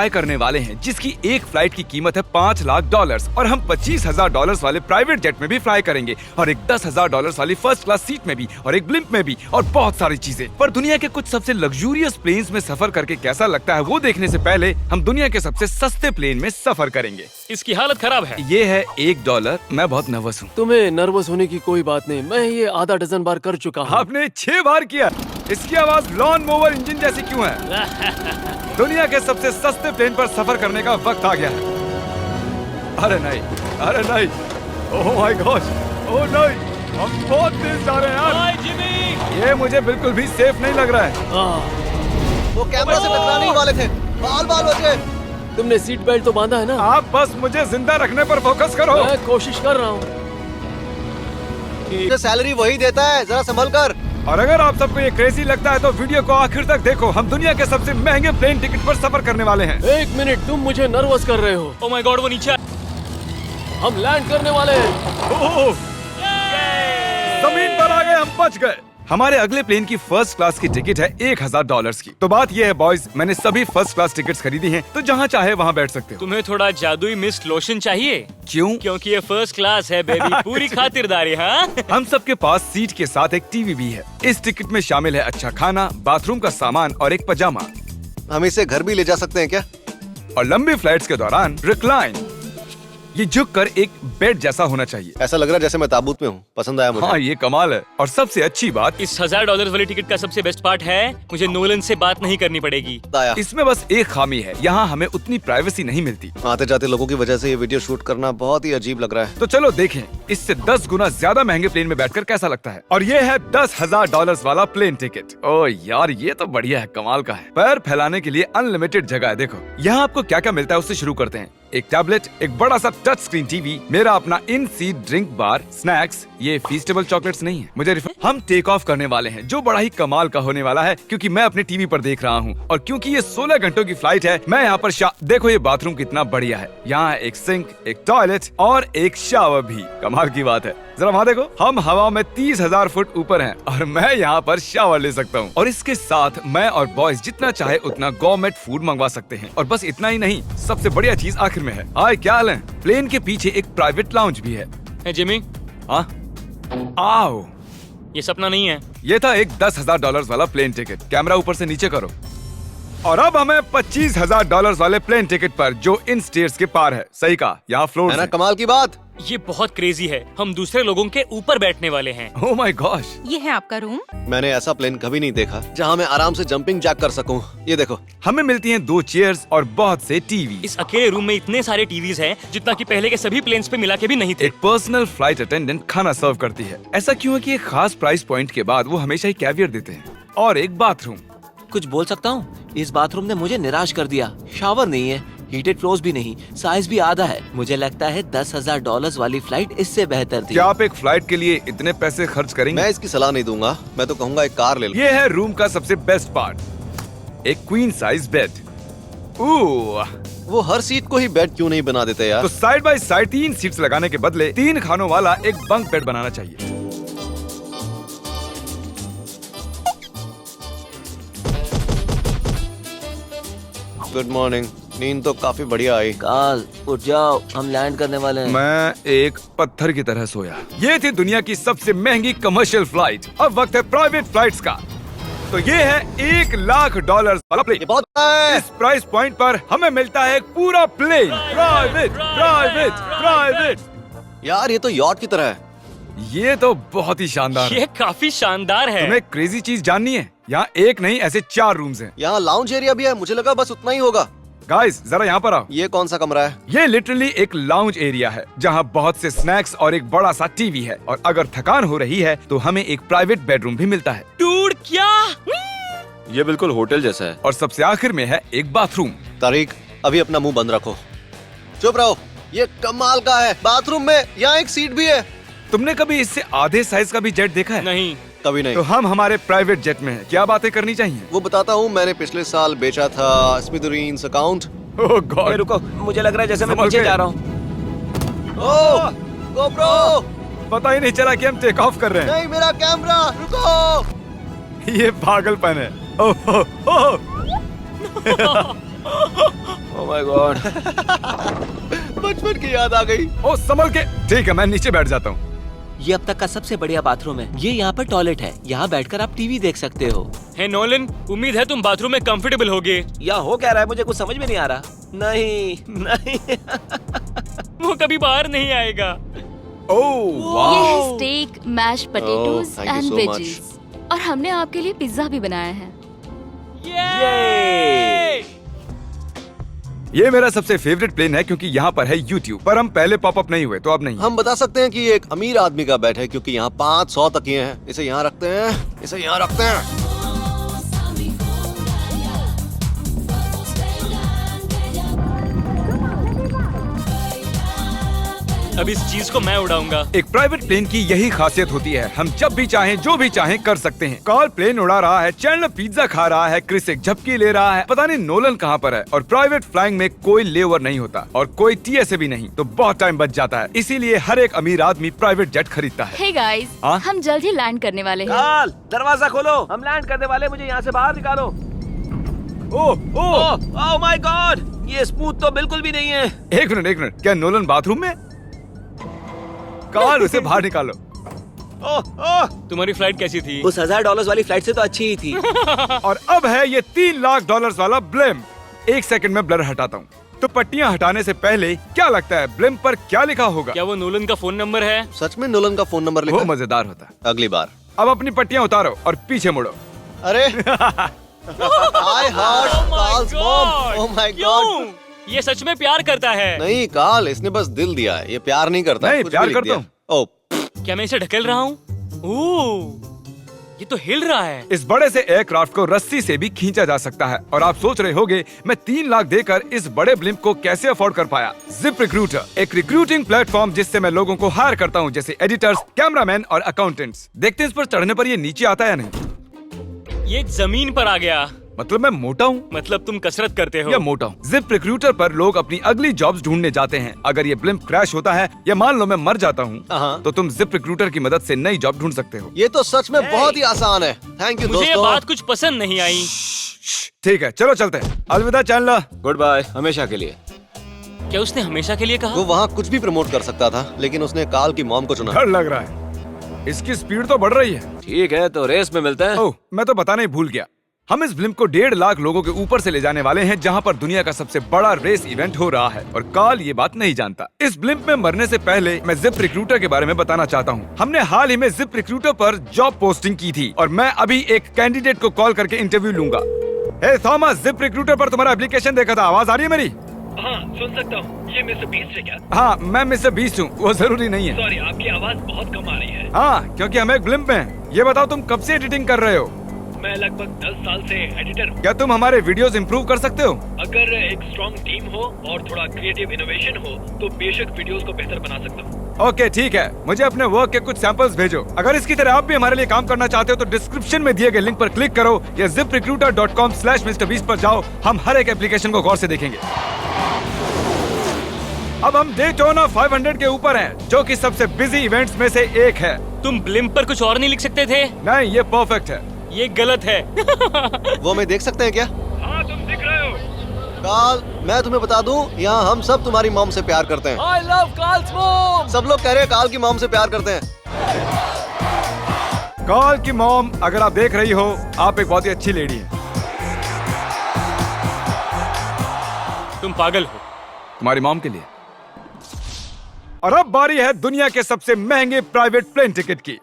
Fly करने वाले हैं जिसकी एक फ्लाइट की कीमत है $5,00,000 और हम $25,000 वाले प्राइवेट जेट में भी फ्लाई करेंगे और एक $10,000 वाली फर्स्ट क्लास सीट में भी और एक ब्लिम्प में भी और बहुत सारी चीजें। पर दुनिया के कुछ सबसे लग्जूरियस प्लेन्स में सफर करके कैसा लगता है वो देखने से पहले हम दुनिया के सबसे सस्ते प्लेन में सफर करेंगे। इसकी हालत खराब है। ये है $1। मैं बहुत नर्वस हूँ। तुम्हें नर्वस होने की कोई बात नहीं, मैं ये आधा डजन बार कर चुका हूँ। आपने 6 बार किया। इसकी आवाज लॉन मोवर इंजन जैसी क्यों है? दुनिया के सबसे सस्ते प्लेन पर सफर करने का वक्त आ गया है। अरे नहीं, अरे नहीं, ओह माय गॉड, ओह नहीं, हम बहुत तेज जा रहे हैं यार। हाय जिमी, ये मुझे बिल्कुल भी सेफ नहीं लग रहा है। वो कैमरा से टकराने ही वाले थे, बाल बाल बचे। तुमने सीट बेल्ट तो बांधा है ना? आप बस मुझे जिंदा रखने पर फोकस करो। मैं कोशिश कर रहा हूँ। सैलरी वही देता है, जरा संभल कर। और अगर आप सबको ये क्रेजी लगता है तो वीडियो को आखिर तक देखो। हम दुनिया के सबसे महंगे प्लेन टिकट पर सफर करने वाले हैं। 1 मिनट, तुम मुझे नर्वस कर रहे हो। ओह माय गॉड, वो नीचे। हम लैंड करने वाले हैं। ओह, जमीन पर आ गए, हम बच गए। हमारे अगले प्लेन की फर्स्ट क्लास की टिकट है $1,000 की। तो बात ये है बॉयज, मैंने सभी फर्स्ट क्लास टिकट्स खरीदी हैं, तो जहाँ चाहे वहाँ बैठ सकते हो। तुम्हें थोड़ा जादुई मिस्ट लोशन चाहिए? क्यों? क्योंकि ये फर्स्ट क्लास है बेबी, पूरी खातिरदारी। हाँ, हम सबके पास सीट के साथ एक टीवी भी है। इस टिकट में शामिल है अच्छा खाना, बाथरूम का सामान और एक पजामा। हम इसे घर भी ले जा सकते हैं क्या? और लंबी फ्लाइट्स के दौरान रिक्लाइन, ये झुक कर एक बेड जैसा होना चाहिए। ऐसा लग रहा है जैसे मैं ताबूत में हूँ। पसंद आया मुझे। हाँ, ये कमाल है। और सबसे अच्छी बात, इस $1,000 वाली टिकट का सबसे बेस्ट पार्ट है मुझे नोलन से बात नहीं करनी पड़ेगी। आया। इसमें बस एक खामी है, यहाँ हमें उतनी प्राइवेसी नहीं मिलती। आते जाते लोगों की वजह से ये वीडियो शूट करना बहुत ही अजीब लग रहा है। तो चलो देखें इससे 10 गुना ज्यादा महंगे प्लेन में बैठकर कैसा लगता है। और ये है $10,000 वाला प्लेन टिकट। ओ यार, ये तो बढ़िया है, कमाल का है। पैर फैलाने के लिए अनलिमिटेड जगह है। देखो यहाँ आपको क्या क्या मिलता है, उससे शुरू करते हैं। एक टैबलेट, एक बड़ा सा टच स्क्रीन टीवी, मेरा अपना इन सीट ड्रिंक बार, स्नैक्स, ये फीस्टेबल चॉकलेट्स नहीं है, मुझे हम टेक ऑफ करने वाले हैं, जो बड़ा ही कमाल का होने वाला है क्योंकि मैं अपने टीवी पर देख रहा हूँ और क्योंकि ये 16 घंटों की फ्लाइट है। मैं यहाँ पर देखो ये बाथरूम कितना बढ़िया है। यहाँ एक सिंक, एक टॉयलेट और एक शावर भी। कमाल की बात है, जरा वहाँ देखो, हम हवा में 30,000 फुट ऊपर हैं और मैं यहाँ पर शावर ले सकता हूँ। और इसके साथ मैं और बॉयज जितना चाहे उतना गवर्नमेंट फूड मंगवा सकते हैं। और बस इतना ही नहीं, सबसे बढ़िया चीज आखिर में है। हाय, क्या हाल है? प्लेन के पीछे एक प्राइवेट लाउंज भी है। है जिमी, हाँ, आओ, ये सपना नहीं है। ये था एक $10,000 वाला प्लेन टिकट। कैमरा ऊपर से नीचे करो। और अब हमें $25,000 वाले प्लेन टिकट पर, जो इन स्टेयर्स के पार है। सही कहा, यहाँ फ्लोर है ना कमाल की बात। ये बहुत क्रेजी है, हम दूसरे लोगों के ऊपर बैठने वाले हैं। ओह माय गॉश, ये है आपका रूम। मैंने ऐसा प्लेन कभी नहीं देखा जहाँ मैं आराम से जंपिंग जैक कर सकूं। ये देखो, हमें मिलती हैं 2 चेयर्स और बहुत से टीवी। इस अकेले रूम में इतने सारे टीवीज हैं जितना कि पहले के सभी प्लेन्स पे मिला के भी नहीं थे। एक पर्सनल फ्लाइट अटेंडेंट खाना सर्व करती है। ऐसा क्यों है कि एक खास प्राइस पॉइंट के बाद वो हमेशा ही कैवियर देते हैं। और एक बाथरूम। कुछ बोल सकता हूँ? इस बाथरूम ने मुझे निराश कर दिया। शावर नहीं है, हीटेड फ्लोर्स भी नहीं, साइज भी आधा है। मुझे लगता है $10,000 वाली फ्लाइट इससे बेहतर थी। क्या आप एक फ्लाइट के लिए इतने पैसे खर्च करेंगे? मैं इसकी सलाह नहीं दूंगा। मैं तो कहूँगा एक कार ले लो। ये है रूम का सबसे बेस्ट पार्ट, एक क्वीन साइज बेड। वो हर सीट को ही बेड क्यों नहीं बना देते यार? तो साइड बाय साइड 3 सीट्स लगाने के बदले 3 खानों वाला एक बंक बेड बनाना चाहिए। Good morning. नींद तो काफी बढ़िया आई। काल, उठ जाओ, हम लैंड करने वाले हैं। मैं एक पत्थर की तरह सोया। ये थी दुनिया की सबसे महंगी कमर्शियल फ्लाइट। अब वक्त है प्राइवेट फ्लाइट्स का। तो ये है $1,00,000 वाला प्लेन। ये बहुत है। इस प्राइस पॉइंट पर हमें मिलता है एक पूरा प्लेन। Private, private, private. यार ये तो यॉट की तरह है। ये तो बहुत ही शानदार है। ये काफी शानदार है। तुम्हें क्रेजी चीज जाननी है? यहाँ एक नहीं, ऐसे 4 रूम्स हैं। यहाँ लाउंज एरिया भी है। मुझे लगा बस उतना ही होगा। गाइस, जरा यहाँ पर आओ। ये कौन सा कमरा है? ये लिटरली एक लाउंज एरिया है जहाँ बहुत से स्नैक्स और एक बड़ा सा टीवी है। और अगर थकान हो रही है तो हमें एक प्राइवेट बेडरूम भी मिलता है। डूड, क्या? ये बिल्कुल होटल जैसा है। और सबसे आखिर में है एक बाथरूम। तारीक, अभी अपना मुंह बंद रखो। चुप रहो। ये कमाल का है। बाथरूम में यहाँ एक सीट भी है। तुमने कभी इससे आधे साइज का भी जेट देखा है? नहीं। कभी नहीं। तो हम हमारे प्राइवेट जेट में हैं। क्या बातें करनी चाहिए? वो बताता हूँ, मैंने पिछले साल बेचा था स्मिथेरियंस अकाउंट। ओह गॉड, रुको, मुझे लग रहा है जैसे मैं संभल पीछे के। जा रहा हूँ। ओह गोप्रो, पता ही नहीं चला कि हम टेक ऑफ कर रहे हैं। नहीं मेरा कैमरा, रुको। ये पागलपन है। Oh, oh, oh. Oh my God. बचपन की याद आ गई। ओ संभल के। ठीक है, मैं नीचे बैठ जाता हूँ। ये अब तक का सबसे बढ़िया बाथरूम है। ये यहाँ पर टॉयलेट है, यहाँ बैठकर आप टीवी देख सकते हो। हे नोलन, उम्मीद है तुम बाथरूम में कंफर्टेबल होगे। या हो क्या रहा है, मुझे कुछ समझ में नहीं आ रहा। नहीं नहीं। वो कभी बाहर नहीं आएगा। ओह ये वाह। है steak, mash potatoes thank you and so veggies. और हमने आपके लिए पिज्जा भी बनाया है। ये ये मेरा सबसे फेवरेट प्लेन है क्योंकि यहाँ पर है YouTube। पर हम पहले पॉपअप नहीं हुए तो अब नहीं। हम बता सकते हैं कि ये एक अमीर आदमी का बेड है क्योंकि यहाँ 500 तकिए हैं। इसे यहाँ रखते हैं, इसे यहाँ रखते हैं। अब इस चीज को मैं उड़ाऊंगा। एक प्राइवेट प्लेन की यही खासियत होती है, हम जब भी चाहें जो भी चाहें कर सकते हैं। कार्ल प्लेन उड़ा रहा है, चैंडलर पिज्जा खा रहा है, क्रिस एक झपकी ले रहा है, पता नहीं नोलन कहाँ पर है। और प्राइवेट फ्लाइंग में कोई लेओवर नहीं होता और कोई TSA भी नहीं, तो बहुत टाइम बच जाता है। इसीलिए हर एक अमीर आदमी प्राइवेट जेट खरीदता है। हे गाइस, हाँ? हम जल्द ही लैंड करने वाले हैं। काल, दरवाजा खोलो, हम लैंड करने वाले, मुझे यहाँ से बाहर निकालो। ओह ओह माय गॉड, ये स्मूथ तो बिल्कुल भी नहीं है। एक मिनट, क्या नोलन बाथरूम में? कार्ल उसे बाहर निकालो। ओह, तुम्हारी फ्लाइट कैसी थी? उस $1000 वाली फ्लाइट से तो अच्छी ही थी। और अब है ये $3 लाख वाला ब्लिम्प। एक सेकंड में ब्लर हटाता हूँ। तो पट्टियाँ हटाने से पहले क्या लगता है ब्लिम्प पर क्या लिखा होगा? क्या वो नोलन का फोन नंबर है? सच में नोलन का फोन नंबर वो लिखा है? मजेदार होता। अगली बार। अब अपनी पट्टियाँ उतारो और पीछे मुड़ो। अरे I heart Carl's mom. Oh my God. क्यों? ये सच में प्यार करता है। नहीं कार्ल, इसने बस दिल दिया है, ये प्यार नहीं करता। नहीं, कुछ प्यार भी लिख करता दिया। हूँ। ओह, क्या मैं इसे ढकेल रहा हूँ? ओह, ये तो हिल रहा है। इस बड़े से एयरक्राफ्ट को रस्सी से भी खींचा जा सकता है। और आप सोच रहे होंगे मैं 3 लाख देकर इस बड़े ब्लिम्प को कैसे अफोर्ड कर पाया। जिप रिक्रूटर, एक रिक्रूटिंग प्लेटफॉर्म जिससे मैं लोगों को हायर करता हूँ, जैसे एडिटर्स, कैमरामैन और अकाउंटेंट्स। देखते हैं इस पर चढ़ने पर ये नीचे आता है या नहीं। ये जमीन पर आ गया। मतलब मैं मोटा हूँ मतलब तुम कसरत करते हो। या मोटा हूँ। जिप रिक्रूटर पर लोग अपनी अगली जॉब्स ढूंढने जाते हैं। अगर ये ब्लिम्प क्रैश होता है या मान लो मैं मर जाता हूँ, हाँ। तो तुम जिप रिक्रूटर की मदद से नई जॉब ढूंढ सकते हो। ये तो सच में बहुत ही आसान है। थैंक यू मुझे ये दोस्तों। बात कुछ पसंद नहीं आई। ठीक है, चलो चलते हैं। अलविदा चैंडलर। गुड बाय, हमेशा के लिए। क्या उसने हमेशा के लिए कहा? वो वहाँ कुछ भी प्रमोट कर सकता था, लेकिन उसने कार्ल की मॉम को चुना। डर लग रहा है, इसकी स्पीड तो बढ़ रही है। ठीक है, तो रेस में मिलते हैं। ओह, मैं तो बताना ही भूल गया। हम इस ब्लिम्प को 1.5 लाख लोगों के ऊपर से ले जाने वाले हैं, जहां पर दुनिया का सबसे बड़ा रेस इवेंट हो रहा है। और कार्ल ये बात नहीं जानता। इस ब्लिम्प में मरने से पहले मैं जिप रिक्रूटर के बारे में बताना चाहता हूँ। हमने हाल ही में जिप रिक्रूटर पर जॉब पोस्टिंग की थी और मैं अभी एक कैंडिडेट को कॉल करके इंटरव्यू लूंगा। हे थॉमस, जिप रिक्रूटर पर तुम्हारा एप्लीकेशन देखा था। आवाज आ रही है मेरी? हाँ, सुन सकता हूँ। ये मिस्टर बीस्ट है क्या? हाँ, मैं मिस्टर बीस्ट हूँ। वो जरूरी नहीं है। सॉरी, आपकी आवाज बहुत कम आ रही है। हाँ, क्योंकि हम एक ब्लिम्प में हैं। ये बताओ तुम कब से एडिटिंग कर रहे हो? मैं लगभग 10 साल से एडिटर हूँ। क्या तुम हमारे वीडियोस इम्प्रूव कर सकते हो? अगर एक स्ट्रॉन्ग टीम हो और थोड़ा क्रिएटिव इनोवेशन हो तो बेशक वीडियोस को बेहतर बना सकता हूँ। ओके, ठीक है। मुझे अपने वर्क के कुछ सैंपल्स भेजो। अगर इसकी तरह आप भी हमारे लिए काम करना चाहते हो तो डिस्क्रिप्शन में दिए गए लिंक पर क्लिक करो या ziprecruiter.com/MrBeast पर जाओ। हम हर एक एप्लीकेशन को गौर से देखेंगे। अब हम डेटोना 500 के ऊपर हैं, जो कि सबसे बिजी इवेंट्स में से एक है। तुम ब्लिम्प पर कुछ और नहीं लिख सकते थे? नहीं, ये परफेक्ट है। ये गलत है। वो हमें देख सकते हैं क्या? हाँ, तुम दिख रहे हो। कार्ल, मैं तुम्हें बता दूं, यहाँ हम सब तुम्हारी मॉम से प्यार करते हैं। I love Carl's mom. सब लोग कह रहे हैं कार्ल की मॉम से प्यार करते हैं। कार्ल की मॉम, अगर आप देख रही हो, आप एक बहुत ही अच्छी लेडी है। तुम पागल हो। तुम्हारी मॉम के लिए। और अब बारी है दुनिया के सबसे महंगे प्राइवेट प्लेन टिकट की।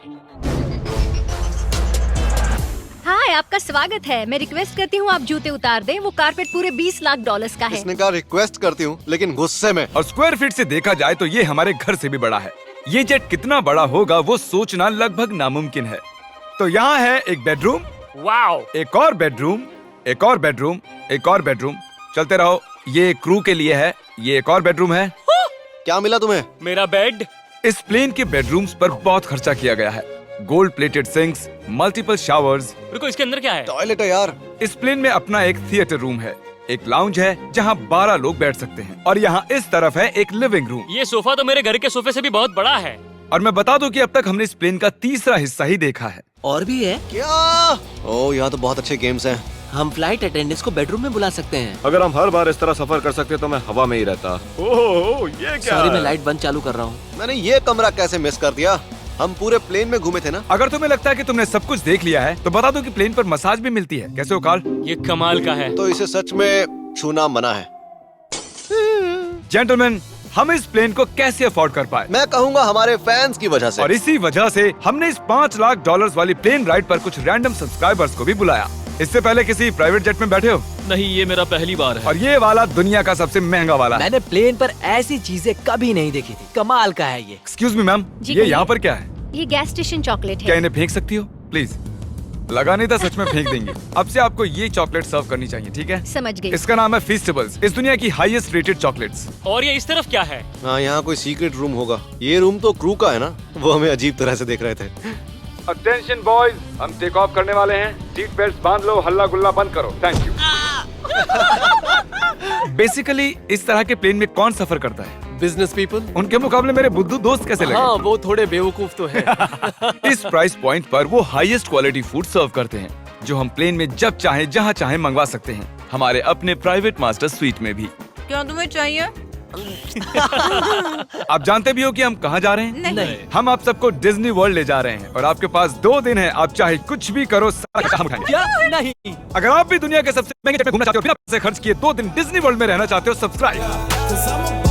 हाय, आपका स्वागत है। मैं रिक्वेस्ट करती हूँ आप जूते उतार दें। वो कारपेट पूरे $20 लाख का है। इसने कहा रिक्वेस्ट करती हूँ, लेकिन गुस्से में। और स्क्वायर फीट से देखा जाए तो ये हमारे घर से भी बड़ा है। ये जेट कितना बड़ा होगा वो सोचना लगभग नामुमकिन है। तो यहाँ है एक बेडरूम, वाओ, एक और बेडरूम, एक और बेडरूम, एक और बेडरूम। चलते रहो। ये क्रू के लिए है। ये एक और बेडरूम है। क्या मिला तुम्हें? मेरा बेड। इस प्लेन के बेडरूम्स पर बहुत खर्चा किया गया है। Gold plated sinks, multiple showers. रुको, इसके अंदर क्या है? टॉयलेट है यार। इस प्लेन में अपना एक थिएटर रूम है, एक लाउंज है जहाँ 12 लोग बैठ सकते हैं, और यहाँ इस तरफ है एक लिविंग रूम। ये सोफा तो मेरे घर के सोफे से भी बहुत बड़ा है। और मैं बता दूं कि अब तक हमने इस प्लेन का तीसरा हिस्सा ही देखा है। और भी है? क्या? ओह, यहाँ तो बहुत अच्छे गेम्स हैं। हम फ्लाइट अटेंडेंस को बेडरूम में बुला सकते हैं। अगर हम हर बार इस तरह सफर कर सकते तो मैं हवा में ही रहता। ओह ये क्या सॉरी, है? मैं लाइट बंद चालू कर रहा हूँ। मैंने ये कमरा कैसे मिस कर दिया? हम पूरे प्लेन में घूमे थे ना। अगर तुम्हें लगता है कि तुमने सब कुछ देख लिया है तो बता दो कि प्लेन पर मसाज भी मिलती है। कैसे हो कार्ल? ये कमाल का है। तो इसे सच में छूना मना है। जेंटलमैन, हम इस प्लेन को कैसे अफोर्ड कर पाए? मैं कहूँगा हमारे फैंस की वजह से। और इसी वजह से हमने इस 5 लाख डॉलर्स वाली प्लेन राइड पर कुछ रैंडम सब्सक्राइबर्स को भी बुलाया। इससे पहले किसी प्राइवेट जेट में बैठे हो? नहीं, ये मेरा पहली बार है। और ये वाला दुनिया का सबसे महंगा वाला है। मैंने प्लेन पर ऐसी चीजें कभी नहीं देखी थी। कमाल का है ये। एक्सक्यूज मी मैम, जी ये कहिए। यहाँ पर क्या है? ये गैस स्टेशन चॉकलेट क्या है। इन्हें फेंक सकती हो प्लीज? लगा नहीं था, सच में फेंक देंगे। अब से आपको ये चॉकलेट सर्व करनी चाहिए, ठीक है? समझ गई। इसका नाम है फीस्टेबल्स, इस दुनिया की हाईएस्ट रेटेड चॉकलेट्स। और ये इस तरफ क्या है? हाँ, यहाँ कोई सीक्रेट रूम होगा। ये रूम तो क्रू का है ना, वो हमें अजीब तरह से देख रहे थे। अटेंशन बॉयज, हम टेक ऑफ करने वाले हैं। सीट बेल्ट बांध लो, हल्ला गुल्ला बंद करो। Thank you. बेसिकली इस तरह के प्लेन में कौन सफर करता है? Business people. उनके मुकाबले मेरे बुद्धू दोस्त कैसे लगे? हाँ, वो थोड़े बेवकूफ तो है। इस प्राइस पॉइंट पर वो हाईएस्ट क्वालिटी फूड सर्व करते हैं, जो हम प्लेन में जब चाहे जहाँ चाहे मंगवा सकते हैं, हमारे अपने प्राइवेट मास्टर स्वीट में भी। क्या तुम्हें चाहिए? आप जानते भी हो कि हम कहाँ जा रहे हैं? नहीं। हम आप सबको डिज्नी वर्ल्ड ले जा रहे हैं और आपके पास 2 दिन है। आप चाहे कुछ भी करो, सारा काम उठाएंगे। क्या? नहीं। अगर आप भी दुनिया के सबसे महंगे जेट में घूमना चाहते हो, बिना पैसे खर्च किए 2 दिन डिज्नी वर्ल्ड में रहना चाहते हो, सब्सक्राइब।